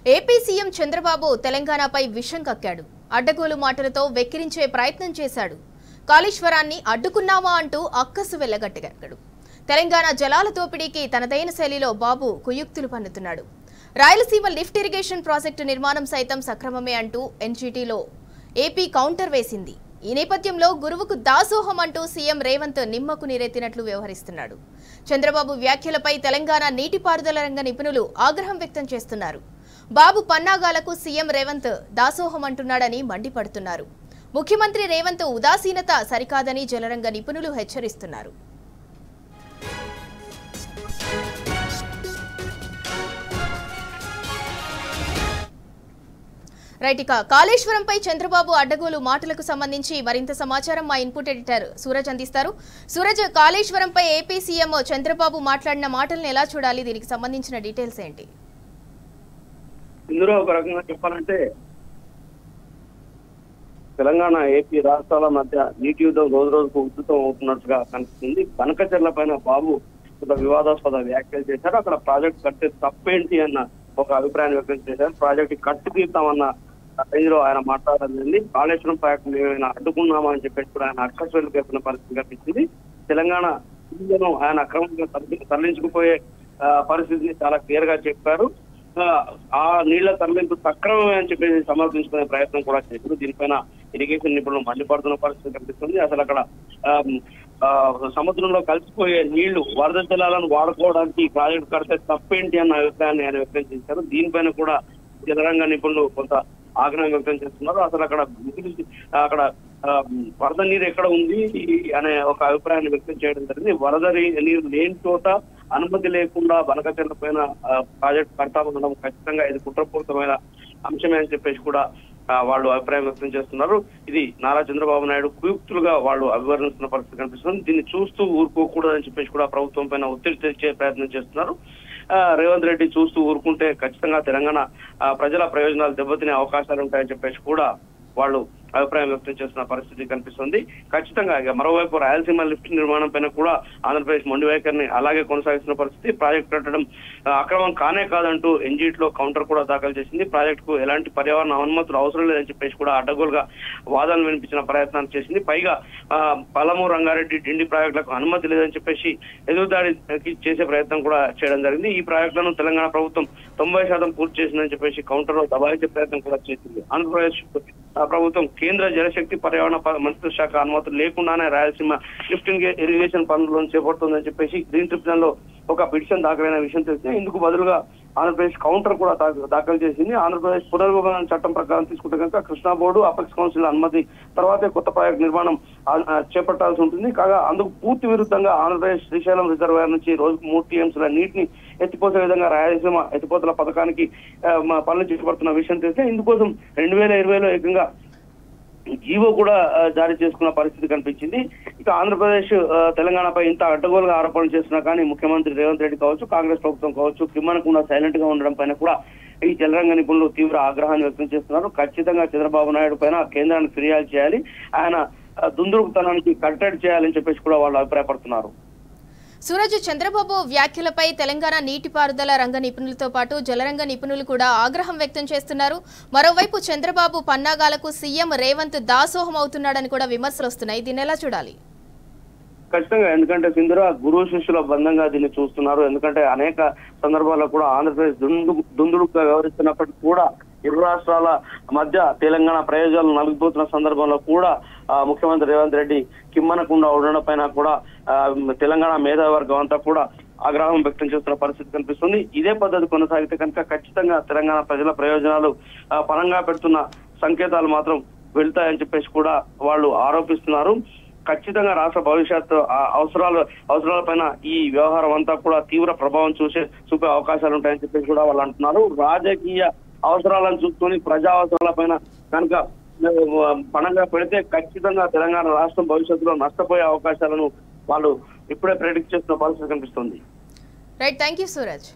AP CM Chandrababu తెలంగాణపై విషం కక్కాడు. అడ్డగోలు మాటలతో వెక్కిరించే ప్రయత్నం చేశాడు. కాళేశ్వరాన్ని అడ్డుకున్నామా అంటూ అక్కసు వెళ్లగట్టగట్టాడు. తెలంగాణ జలాల దోపిడీకి తనదైన శైలిలో బాబు కుయుక్తులు పన్నుతున్నాడు. రాయలసీమ లిఫ్ట్ ఇరిగేషన్ ప్రాజెక్టు నిర్మాణం సైతం సక్రమమే అంటూ ఎన్జీటీలో ఏపీ కౌంటర్ వేసింది. ఈ నేపథ్యంలో గురువుకు దాసోహం అంటూ సీఎం రేవంత్ నిమ్మకు నీరెత్తినట్లు వ్యవహరిస్తున్నాడు. చంద్రబాబు వ్యాఖ్యలపై తెలంగాణ నీటిపారుదల రంగ నిపుణులు ఆగ్రహం వ్యక్తం చేస్తున్నారు. బాబు పన్నాగాలకు సీఎం రేవంత్ దాసోహం అంటున్నాడని మండిపడుతున్నారు. ముఖ్యమంత్రి రేవంత్ ఉదాసీనత సరికాదని జలరంగ నిపుణులు హెచ్చరిస్తున్నారు. రైట్, ఇక కాళేశ్వరంపై చంద్రబాబు అడ్డగోలు మాటలకు సంబంధించి మరింత సమాచారం మా ఇన్పుట్ ఎడిటర్ సూరజ్ అందిస్తారు. సూరజ్, కాళేశ్వరంపై ఏపీ సీఎం చంద్రబాబు మాట్లాడిన మాటలను ఎలా చూడాలి? దీనికి సంబంధించిన డీటెయిల్స్ ఏంటి? ఇందులో ఒక రకంగా చెప్పాలంటే తెలంగాణ ఏపీ రాష్ట్రాల మధ్య నీటి యుద్ధం రోజు రోజుకు ఉధృతం అవుతున్నట్టుగా కనిపిస్తుంది. కనకచెర్ల పైన బాబు ఒక వివాదాస్పద వ్యాఖ్యలు చేశారు. అక్కడ ప్రాజెక్ట్ కట్టే తప్పేంటి అన్న ఒక అభిప్రాయాన్ని వ్యక్తం చేశారు. ప్రాజెక్ట్ కట్టు తీర్తామన్న రేంజ్ లో ఆయన మాట్లాడడం జరిగింది. కాళేశ్వరం ప్రాజెక్టు ఏమైనా అడ్డుకున్నామా అని చెప్పేసి కూడా ఆయన అక్కస్వెల్లి పేర్కొన్న పరిస్థితి కనిపించింది. తెలంగాణ ఆయన అక్రమంగా తరలించుకుపోయే పరిస్థితిని చాలా క్లియర్ గా చెప్పారు. ఆ నీళ్ల తరలింపు సక్రమమే అని చెప్పేసి సమర్థించుకునే ప్రయత్నం కూడా చేశారు. దీనిపైన ఇరిగేషన్ నిపుణులు మండిపడుతున్న పరిస్థితి కనిపిస్తుంది. అసలు అక్కడ సముద్రంలో కలిసిపోయే నీళ్లు వరద జలాలను వాడుకోవడానికి ఈ ప్రాజెక్టు కడితే తప్పేంటి అన్న అభిప్రాయాన్ని ఆయన వ్యక్తం చేశారు. దీనిపైన కూడా జలరంగ నిపుణులు కొంత ఆగ్రహం వ్యక్తం చేస్తున్నారు. అసలు అక్కడ వరద నీరు ఎక్కడ ఉంది అనే ఒక అభిప్రాయాన్ని వ్యక్తం చేయడం జరిగింది. వరద నీరు లేని చోట అనుమతి లేకుండా బనకచెర్ల పైన ప్రాజెక్టు కడతామనడం ఖచ్చితంగా ఇది కుట్రపూరితమైన అంశమే అని చెప్పేసి కూడా వాళ్ళు అభిప్రాయం వ్యక్తం చేస్తున్నారు. ఇది నారా చంద్రబాబు నాయుడు కుయుక్తులుగా వాళ్ళు అభివర్ణిస్తున్న పరిస్థితి కనిపిస్తుంది. దీన్ని చూస్తూ ఊరుకోకూడదని చెప్పేసి కూడా ప్రభుత్వం పైన ఒత్తిడి తెచ్చే ప్రయత్నం చేస్తున్నారు. రేవంత్ రెడ్డి చూస్తూ ఊరుకుంటే ఖచ్చితంగా తెలంగాణ ప్రజల ప్రయోజనాలు దెబ్బతినే అవకాశాలు ఉంటాయని చెప్పేసి కూడా వాళ్ళు అభిప్రాయం వ్యక్తం చేస్తున్న పరిస్థితి కనిపిస్తుంది. ఖచ్చితంగా మరోవైపు రాయలసీమ లిఫ్ట్ నిర్మాణం పైన కూడా ఆంధ్రప్రదేశ్ మొండి వైఖరిని అలాగే కొనసాగిస్తున్న పరిస్థితి. ప్రాజెక్టు కట్టడం అక్రమం కానే కాదంటూ ఎన్జీటీలో కౌంటర్ కూడా దాఖలు చేసింది. ప్రాజెక్టుకు ఎలాంటి పర్యావరణ అనుమతులు అవసరం లేదని చెప్పేసి కూడా అడ్డగోలుగా వాదనలు వినిపించిన ప్రయత్నం చేసింది. పైగా పాలమూరు రంగారెడ్డి డిండి ప్రాజెక్టులకు అనుమతి లేదని చెప్పేసి ఎదురుదాడి చేసే ప్రయత్నం కూడా చేయడం జరిగింది. ఈ ప్రాజెక్టులను తెలంగాణ ప్రభుత్వం 90% పూర్తి చేసిందని చెప్పేసి కౌంటర్ లో దబాయించే ప్రయత్నం కూడా చేసింది. ఆంధ్రప్రదేశ్ ప్రభుత్వం కేంద్ర జలశక్తి పర్యావరణ మంత్రిత్వ శాఖ అనుమతులు లేకుండానే రాయలసీమ లిఫ్టింగ్ ఇరిగేషన్ పనులను చేపడుతుందని చెప్పేసి గ్రీన్ ట్రిబ్యునల్ లో ఒక పిటిషన్ దాఖలైన విషయం తెలిస్తే ఇందుకు బదులుగా ఆంధ్రప్రదేశ్ కౌంటర్ కూడా దాఖలు చేసింది. ఆంధ్రప్రదేశ్ పునర్విభజన చట్టం ప్రకారం తీసుకుంటే కనుక కృష్ణా బోర్డు అపెక్స్ కౌన్సిల్ అనుమతి తర్వాతే కొత్త ప్రాజెక్టు నిర్మాణం చేపట్టాల్సి ఉంటుంది. కాగా అందుకు పూర్తి విరుద్ధంగా ఆంధ్రప్రదేశ్ శ్రీశైలం రిజర్వాయర్ నుంచి రోజుకు 3 TMS నీటిని ఎత్తిపోసే విధంగా రాయలసీమ ఎత్తిపోతల పథకానికి పనులు చేపడుతున్న విషయం తెలిస్తే ఇందుకోసం 2020లో ఏకంగా జీవో కూడా జారీ చేసుకున్న పరిస్థితి కనిపించింది. ఇక ఆంధ్రప్రదేశ్ తెలంగాణపై ఇంత అడ్డగోలుగా ఆరోపణలు చేస్తున్నా కానీ ముఖ్యమంత్రి రేవంత్ రెడ్డి కావచ్చు, కాంగ్రెస్ ప్రభుత్వం కావచ్చు, కిమ్మనకుండా సైలెంట్ గా ఉండడం పైన కూడా ఈ జలరంగ నిపుణులు తీవ్ర ఆగ్రహాన్ని వ్యక్తం చేస్తున్నారు. ఖచ్చితంగా చంద్రబాబు నాయుడు పైన కేంద్రానికి ఫిర్యాదు చేయాలి, ఆయన దుందుడుకుతనానికి కట్టడి చేయాలని చెప్పేసి కూడా వాళ్ళు అభిప్రాయపడుతున్నారు. సూరజ్, చంద్రబాబు వ్యాఖ్యలపై తెలంగాణ నీటిపారుదల రంగ నిపుణులతో పాటు జలరంగ నిపుణులు కూడా ఆగ్రహం వ్యక్తం చేస్తున్నారు. మరోవైపు చంద్రబాబు పన్నాగాలకు సీఎం రేవంత్ దాసోహం అవుతున్నాడని కూడా విమర్శలు వస్తున్నాయి. దీన్ని ఎలా చూడాలి? ఖచ్చితంగా, ఎందుకంటే సింధుర గురువు శిష్యుల బంధంగా దీన్ని చూస్తున్నారు. ఎందుకంటే అనేక సందర్భాల్లో కూడా ఆంధ్రప్రదేశ్ దుందుడుగా వ్యవహరిస్తున్నప్పటికీ కూడా ఇరు రాష్ట్రాల మధ్య తెలంగాణ ప్రయోజనాలు నలిగిపోతున్న సందర్భంలో కూడా ముఖ్యమంత్రి రేవంత్ రెడ్డి కిమ్మనకుండా ఉండడం పైన కూడా తెలంగాణ మేధావర్గం అంతా కూడా ఆగ్రహం వ్యక్తం చేస్తున్న పరిస్థితి కనిపిస్తుంది. ఇదే పద్ధతి కొనసాగితే కనుక ఖచ్చితంగా తెలంగాణ ప్రజల ప్రయోజనాలు పరంగా పెడుతున్న సంకేతాలు మాత్రం వెళ్తాయని చెప్పేసి కూడా వాళ్ళు ఆరోపిస్తున్నారు. ఖచ్చితంగా రాష్ట్ర భవిష్యత్తు అవసరాలపైన ఈ వ్యవహారం అంతా కూడా తీవ్ర ప్రభావం చూపే అవకాశాలు ఉంటాయని చెప్పేసి కూడా వాళ్ళు అంటున్నారు. రాజకీయ అవసరాలను చూసుకొని ప్రజా అవసరాలపైన కనుక పణంగా పెడితే ఖచ్చితంగా తెలంగాణ రాష్ట్రం భవిష్యత్తులో నష్టపోయే అవకాశాలను వాళ్ళు ఇప్పుడే ప్రెడిక్ట్ చేస్తున్న పరిస్థితి కనిపిస్తుంది. Right, thank you Suraj.